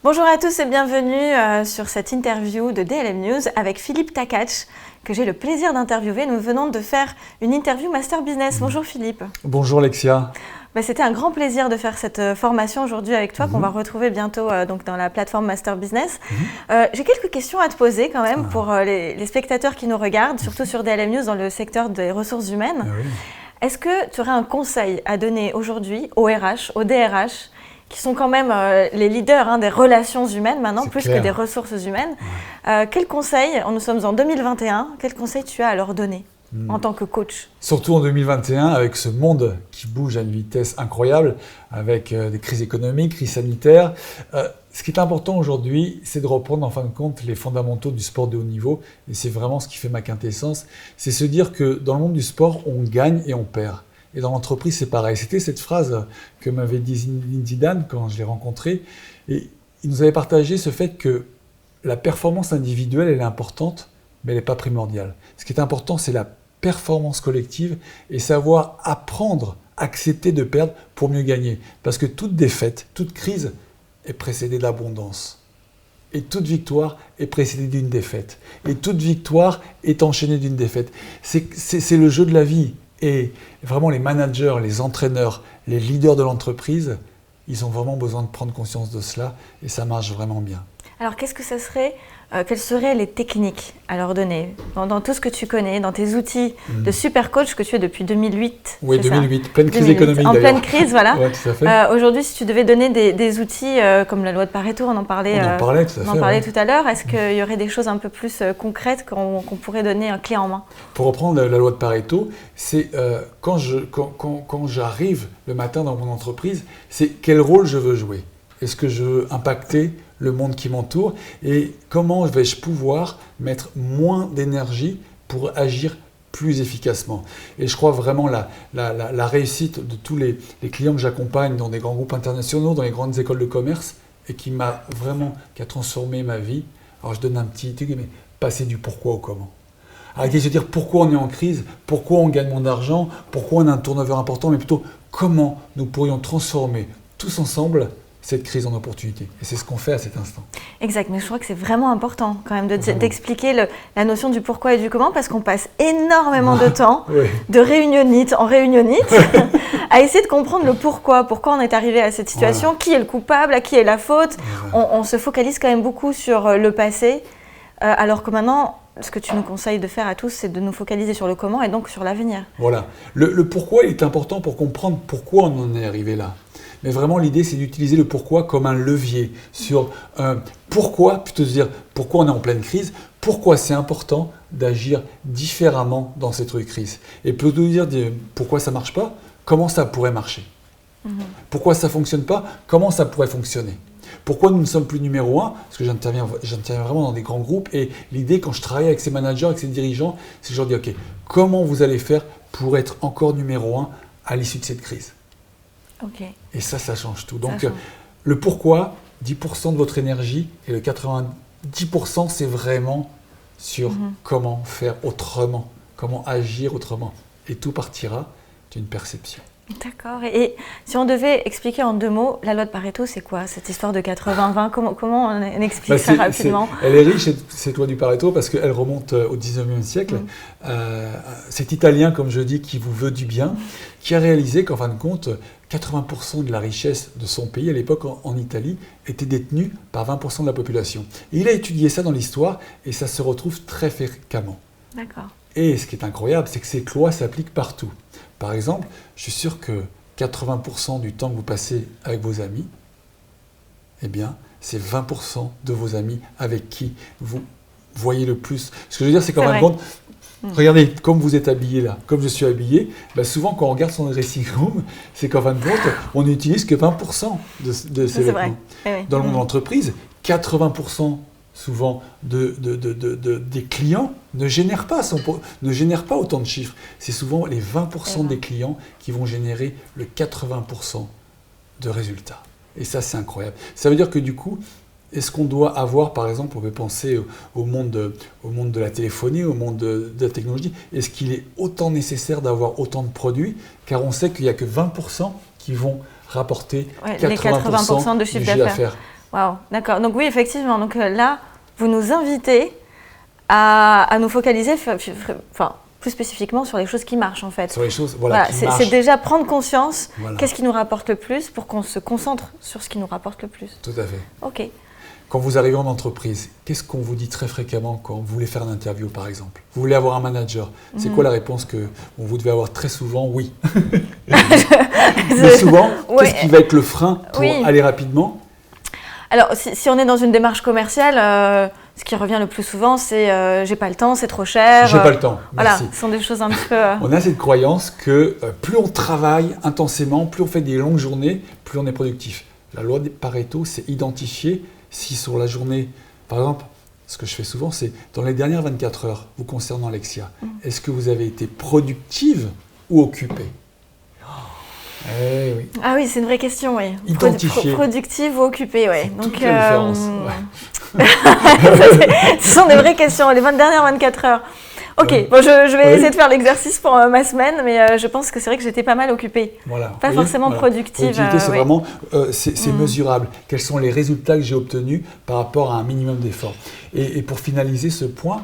Bonjour à tous et bienvenue sur cette interview de DLM News avec Philippe Takach, que j'ai le plaisir d'interviewer. Nous venons de faire une interview Master Business. Bonjour Philippe. Bonjour Alexia. C'était un grand plaisir de faire cette formation aujourd'hui avec toi, qu'on va retrouver bientôt donc dans la plateforme Master Business. J'ai quelques questions à te poser quand même pour les spectateurs qui nous regardent, surtout sur DLM News dans le secteur des ressources humaines. Est-ce que tu aurais un conseil à donner aujourd'hui aux RH, aux DRH, qui sont quand même les leaders des relations humaines maintenant, plus que des ressources humaines. Quel conseil, nous sommes en 2021, quel conseil tu as à leur donner en tant que coach? Surtout en 2021, avec ce monde qui bouge à une vitesse incroyable, avec des crises économiques, crises sanitaires. Ce qui est important aujourd'hui, c'est de reprendre en fin de compte les fondamentaux du sport de haut niveau. Et c'est vraiment ce qui fait ma quintessence. C'est se dire que dans le monde du sport, on gagne et on perd. Et dans l'entreprise, c'est pareil. C'était cette phrase que m'avait dit Zinedine Zidane quand je l'ai rencontré. Et il nous avait partagé ce fait que la performance individuelle, elle est importante, mais elle n'est pas primordiale. Ce qui est important, c'est la performance collective et savoir apprendre, accepter de perdre pour mieux gagner. Parce que toute défaite, toute crise est précédée d'abondance. Et toute victoire est précédée d'une défaite. Et toute victoire est enchaînée d'une défaite. C'est le jeu de la vie. Et vraiment, les managers, les entraîneurs, les leaders de l'entreprise, ils ont vraiment besoin de prendre conscience de cela et ça marche vraiment bien. Alors, qu'est-ce que ça serait, quelles seraient les techniques à leur donner dans tout ce que tu connais, dans tes outils de super coach que tu es depuis 2008? Oui, 2008, pleine crise économique en d'ailleurs. En pleine crise, voilà. Ouais, tout à fait. Aujourd'hui, si tu devais donner des outils comme la loi de Pareto, on en parlait tout à l'heure, est-ce qu'il y aurait des choses un peu plus concrètes qu'on pourrait donner clé en main? Pour reprendre la loi de Pareto, c'est quand j'arrive le matin dans mon entreprise, c'est quel rôle je veux jouer. Est-ce que je veux impacter le monde qui m'entoure et comment vais-je pouvoir mettre moins d'énergie pour agir plus efficacement. Et je crois vraiment la réussite de tous les clients que j'accompagne dans des grands groupes internationaux, dans les grandes écoles de commerce et qui a transformé ma vie. Alors je donne un petit truc, mais passer du pourquoi au comment. Arrêtez de se dire pourquoi on est en crise, pourquoi on gagne moins d'argent, pourquoi on a un turnover important, mais plutôt comment nous pourrions transformer tous ensemble cette crise en opportunité. Et c'est ce qu'on fait à cet instant. Exact, mais je crois que c'est vraiment important quand même d'expliquer la notion du pourquoi et du comment, parce qu'on passe énormément de temps, de réunionnite en réunionnite, à essayer de comprendre le pourquoi on est arrivé à cette situation, qui est le coupable, à qui est la faute. On se focalise quand même beaucoup sur le passé, alors que maintenant, ce que tu nous conseilles de faire à tous, c'est de nous focaliser sur le comment et donc sur l'avenir. Voilà. Le pourquoi est important pour comprendre pourquoi on en est arrivé là. Mais vraiment, l'idée, c'est d'utiliser le pourquoi comme un levier sur pourquoi, plutôt se dire pourquoi on est en pleine crise, pourquoi c'est important d'agir différemment dans cette crise. Et plutôt dire pourquoi ça ne marche pas, comment ça pourrait marcher. Pourquoi ça ne fonctionne pas, comment ça pourrait fonctionner. Pourquoi nous ne sommes plus numéro 1 ? Parce que j'interviens vraiment dans des grands groupes et l'idée, quand je travaille avec ces managers, avec ces dirigeants, c'est que je leur dis ok, comment vous allez faire pour être encore numéro 1 à l'issue de cette crise ? Et ça change tout. Donc, le pourquoi, 10% de votre énergie et le 90%, c'est vraiment sur comment faire autrement, comment agir autrement. Et tout partira d'une perception. D'accord. Et si on devait expliquer en 2 mots, la loi de Pareto, c'est quoi cette histoire de 80-20 ? Comment on explique ça rapidement ? Elle est riche, cette loi du Pareto, parce qu'elle remonte au 19e siècle. Cet Italien, comme je dis, qui vous veut du bien, qui a réalisé qu'en fin de compte, 80% de la richesse de son pays, à l'époque en Italie, était détenue par 20% de la population. Et il a étudié ça dans l'histoire et ça se retrouve très fréquemment. D'accord. Et ce qui est incroyable, c'est que cette loi s'applique partout. Par exemple, je suis sûr que 80% du temps que vous passez avec vos amis, eh bien, c'est 20% de vos amis avec qui vous voyez le plus. Ce que je veux dire, c'est qu'en fin de compte, regardez, comme vous êtes habillé là, comme je suis habillé, souvent quand on regarde son dressing room, c'est qu'en fin de compte, on n'utilise que 20% de ces vêtements. Dans le monde de l'entreprise, 80% souvent des clients ne génèrent pas autant de chiffres. C'est souvent les 20% des clients qui vont générer le 80% de résultats. Et ça, c'est incroyable. Ça veut dire que du coup, est-ce qu'on doit avoir, par exemple, on peut penser au monde de la téléphonie, au monde de la technologie, est-ce qu'il est autant nécessaire d'avoir autant de produits ? Car on sait qu'il n'y a que 20% qui vont rapporter 80% de chiffre d'affaires. Waouh, d'accord. Donc oui, effectivement. Donc là, vous nous invitez à nous focaliser, plus spécifiquement sur les choses qui marchent en fait. Sur les choses, voilà, qui marchent. C'est déjà prendre conscience, qu'est-ce qui nous rapporte le plus pour qu'on se concentre sur ce qui nous rapporte le plus. Tout à fait. Ok. Quand vous arrivez en entreprise, qu'est-ce qu'on vous dit très fréquemment quand vous voulez faire une interview par exemple? Vous voulez avoir un manager. C'est quoi la réponse que vous devez avoir très souvent? Oui. Mais souvent, qu'est-ce qui va être le frein pour aller rapidement? Alors, si on est dans une démarche commerciale, ce qui revient le plus souvent, c'est j'ai pas le temps, c'est trop cher. J'ai pas le temps. Merci. Voilà, ce sont des choses un petit peu. On a cette croyance que plus on travaille intensément, plus on fait des longues journées, plus on est productif. La loi de Pareto, c'est identifier si sur la journée, par exemple, ce que je fais souvent, c'est dans les dernières 24 heures, vous concernant Alexia, est-ce que vous avez été productive ou occupée? Oui. Ah oui, c'est une vraie question, oui. Identifier. Productive ou occupée, oui. Donc, la différence. Ce sont des vraies questions, les dernières 24 heures. Ok, bon, je vais essayer de faire l'exercice pour ma semaine, mais je pense que c'est vrai que j'étais pas mal occupée. Voilà. Pas forcément productive. Productivité, c'est vraiment, c'est mesurable. Quels sont les résultats que j'ai obtenus par rapport à un minimum d'effort? Et pour finaliser ce point,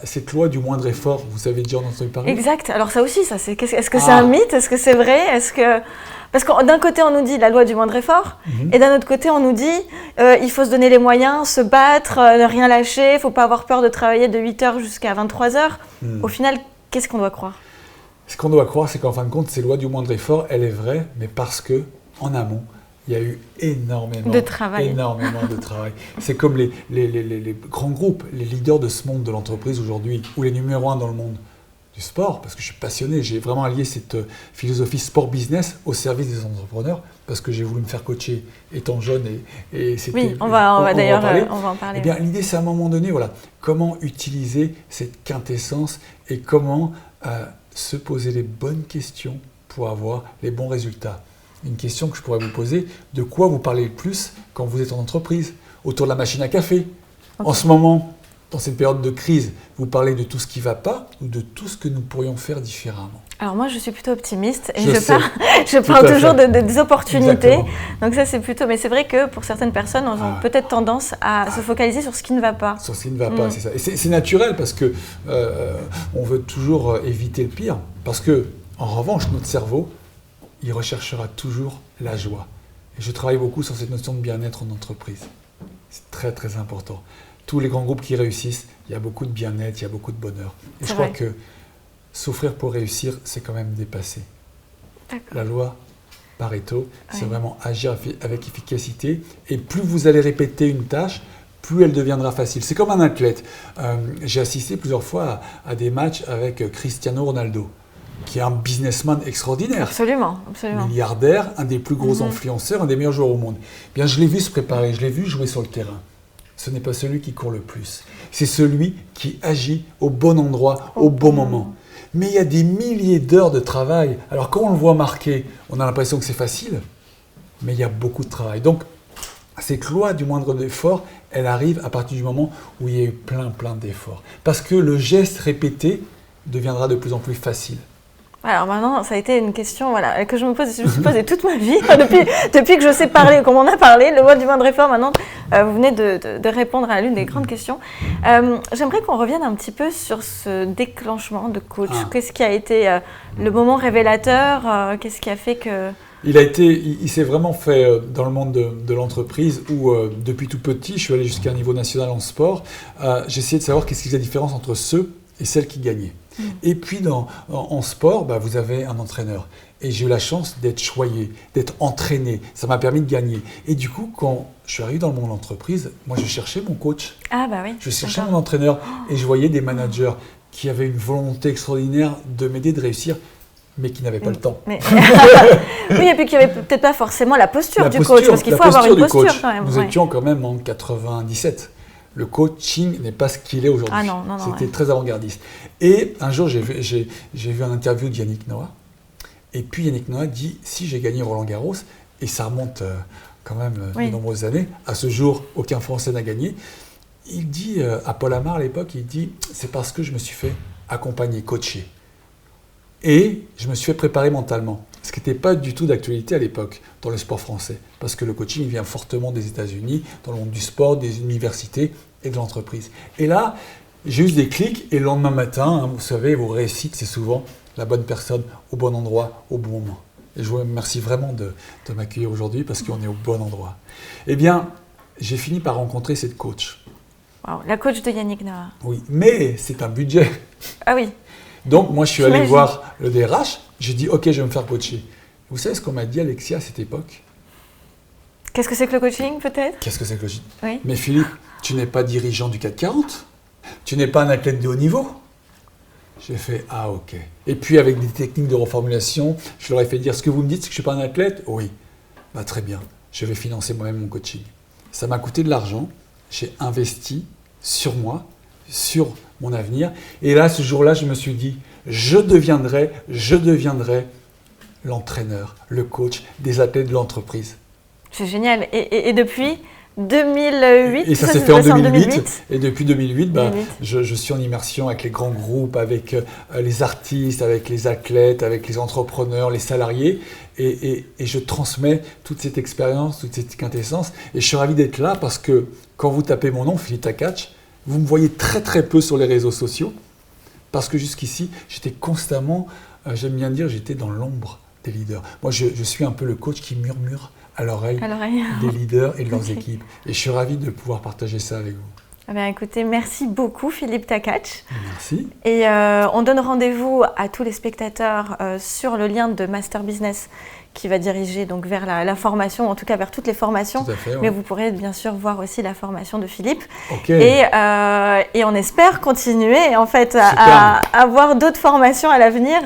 cette loi du moindre effort, vous avez déjà entendu parler? Exact. Alors ça aussi, est-ce que c'est un mythe? Est-ce que c'est vrai? Parce que d'un côté, on nous dit la loi du moindre effort, et d'un autre côté, on nous dit il faut se donner les moyens, se battre, ne rien lâcher, il ne faut pas avoir peur de travailler de 8h jusqu'à 23h. Au final, qu'est-ce qu'on doit croire? Ce qu'on doit croire, c'est qu'en fin de compte, ces lois du moindre effort, elle est vraie, mais parce qu'en amont, il y a eu énormément de travail. C'est comme les grands groupes, les leaders de ce monde de l'entreprise aujourd'hui, ou les numéros 1 dans le monde du sport, parce que je suis passionné, j'ai vraiment allié cette philosophie sport-business au service des entrepreneurs, parce que j'ai voulu me faire coacher étant jeune et c'était... Oui, on va en parler. Eh bien, l'idée, c'est à un moment donné, voilà, comment utiliser cette quintessence et comment se poser les bonnes questions pour avoir les bons résultats. Une question que je pourrais vous poser, de quoi vous parlez le plus quand vous êtes en entreprise? Autour de la machine à café. En ce moment, dans cette période de crise, vous parlez de tout ce qui ne va pas ou de tout ce que nous pourrions faire différemment? Alors moi, je suis plutôt optimiste et je parle toujours des opportunités. Exactement. Donc ça, c'est plutôt... Mais c'est vrai que pour certaines personnes, on a peut-être tendance à se focaliser sur ce qui ne va pas. Sur ce qui ne va pas, c'est ça. Et c'est naturel parce que on veut toujours éviter le pire. Parce que, en revanche, notre cerveau, il recherchera toujours la joie. Et je travaille beaucoup sur cette notion de bien-être en entreprise. C'est très, très important. Tous les grands groupes qui réussissent, il y a beaucoup de bien-être, il y a beaucoup de bonheur. Et je crois que souffrir pour réussir, c'est quand même dépassé. La loi Pareto, c'est vraiment agir avec efficacité. Et plus vous allez répéter une tâche, plus elle deviendra facile. C'est comme un athlète. J'ai assisté plusieurs fois à des matchs avec Cristiano Ronaldo, qui est un businessman extraordinaire. Absolument. Milliardaire, un des plus gros influenceurs, un des meilleurs joueurs au monde. Bien, je l'ai vu se préparer, je l'ai vu jouer sur le terrain. Ce n'est pas celui qui court le plus. C'est celui qui agit au bon endroit, au bon moment. Mais il y a des milliers d'heures de travail. Alors quand on le voit marqué, on a l'impression que c'est facile, mais il y a beaucoup de travail. Donc, cette loi du moindre effort, elle arrive à partir du moment où il y a eu plein d'efforts. Parce que le geste répété deviendra de plus en plus facile. Alors maintenant, ça a été une question que je me suis posée toute ma vie, depuis que je sais parler, comme on a parlé, le loi du moindre effort. Maintenant, vous venez de répondre à l'une des grandes questions. J'aimerais qu'on revienne un petit peu sur ce déclenchement de coach. Qu'est-ce qui a été le moment révélateur? Qu'est-ce qui a fait que... Il s'est vraiment fait dans le monde de l'entreprise où, depuis tout petit, je suis allé jusqu'à un niveau national en sport. J'ai essayé de savoir qu'est-ce qui faisait la différence entre ceux et celles qui gagnaient. Et puis en sport, vous avez un entraîneur. Et j'ai eu la chance d'être choyé, d'être entraîné. Ça m'a permis de gagner. Et du coup, quand je suis arrivé dans le monde de l'entreprise, moi je cherchais mon coach. Ah bah oui. Je cherchais mon entraîneur. Et je voyais des managers qui avaient une volonté extraordinaire de m'aider, de réussir, mais qui n'avaient pas le temps. Oui, et puis qui n'avaient peut-être pas forcément la posture du coach, parce qu'il faut avoir une posture quand même. Nous étions quand même en 97. Le coaching n'est pas ce qu'il est aujourd'hui. Ah non, C'était très avant-gardiste. Et un jour, j'ai vu un interview de Yannick Noah. Et puis Yannick Noah dit, si j'ai gagné Roland-Garros, et ça remonte quand même de nombreuses années, à ce jour, aucun Français n'a gagné. Il dit, à Paul Amar à l'époque, il dit, c'est parce que je me suis fait accompagner, coacher. Et je me suis fait préparer mentalement, ce qui n'était pas du tout d'actualité à l'époque dans le sport français, parce que le coaching vient fortement des États-Unis, dans le monde du sport, des universités et de l'entreprise. Et là, j'ai eu des clics et le lendemain matin, vous savez, vos réussites, c'est souvent la bonne personne au bon endroit, au bon moment. Et je vous remercie vraiment de m'accueillir aujourd'hui parce qu'on est au bon endroit. Eh bien, j'ai fini par rencontrer cette coach. Wow, la coach de Yannick Noah. Oui, mais c'est un budget. Ah oui. Donc, moi, je suis allé voir le DRH. J'ai dit, OK, je vais me faire coacher. Vous savez ce qu'on m'a dit, Alexia, à cette époque? Qu'est-ce que c'est que le coaching, peut-être? Qu'est-ce que c'est que le coaching? Oui. Mais Philippe, tu n'es pas dirigeant du CAC 40. Tu n'es pas un athlète de haut niveau. J'ai fait, ah OK. Et puis, avec des techniques de reformulation, je leur ai fait dire, ce que vous me dites, c'est que je ne suis pas un athlète? Oui. Bah, très bien. Je vais financer moi-même mon coaching. Ça m'a coûté de l'argent. J'ai investi sur moi, sur mon avenir. Et là, ce jour-là, je me suis dit, je deviendrai l'entraîneur, le coach des athlètes de l'entreprise. C'est génial. Et depuis 2008, et ça s'est fait en 2008. Et depuis 2008, je suis en immersion avec les grands groupes, avec les artistes, avec les athlètes, avec les entrepreneurs, les salariés. Et je transmets toute cette expérience, toute cette quintessence. Et je suis ravi d'être là parce que quand vous tapez mon nom, Philippe Takach, vous me voyez très très peu sur les réseaux sociaux. Parce que jusqu'ici, j'étais constamment, j'aime bien dire, j'étais dans l'ombre des leaders. Moi, je suis un peu le coach qui murmure à l'oreille des leaders et de leurs équipes. Et je suis ravi de pouvoir partager ça avec vous. Eh bien, écoutez, merci beaucoup Philippe Takach. Merci. Et on donne rendez-vous à tous les spectateurs sur le lien de Master Business qui va diriger donc vers la formation, en tout cas vers toutes les formations. Tout à fait, oui. Mais vous pourrez bien sûr voir aussi la formation de Philippe. Okay. Et on espère continuer en fait à avoir d'autres formations à l'avenir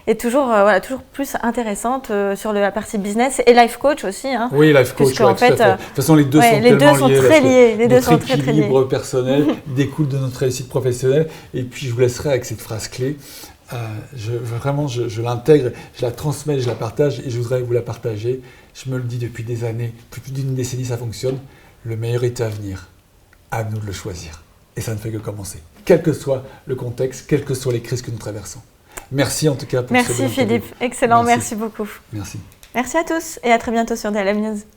et toujours plus intéressantes sur la partie business et life coach aussi. Hein, oui, life coach, en fait, tout à fait. De toute façon, les deux sont tellement liés. Les deux sont très liés. Notre équilibre personnel découle de notre réussite professionnelle. Et puis, je vous laisserai avec cette phrase clé. Je l'intègre, je la transmets, je la partage et je voudrais vous la partager. Je me le dis depuis des années, plus d'une décennie, ça fonctionne. Le meilleur est à venir. À nous de le choisir. Et ça ne fait que commencer. Quel que soit le contexte, quelles que soient les crises que nous traversons. Merci en tout cas pour ce Merci Philippe, excellent, merci beaucoup. Merci. Merci à tous et à très bientôt sur DLM News.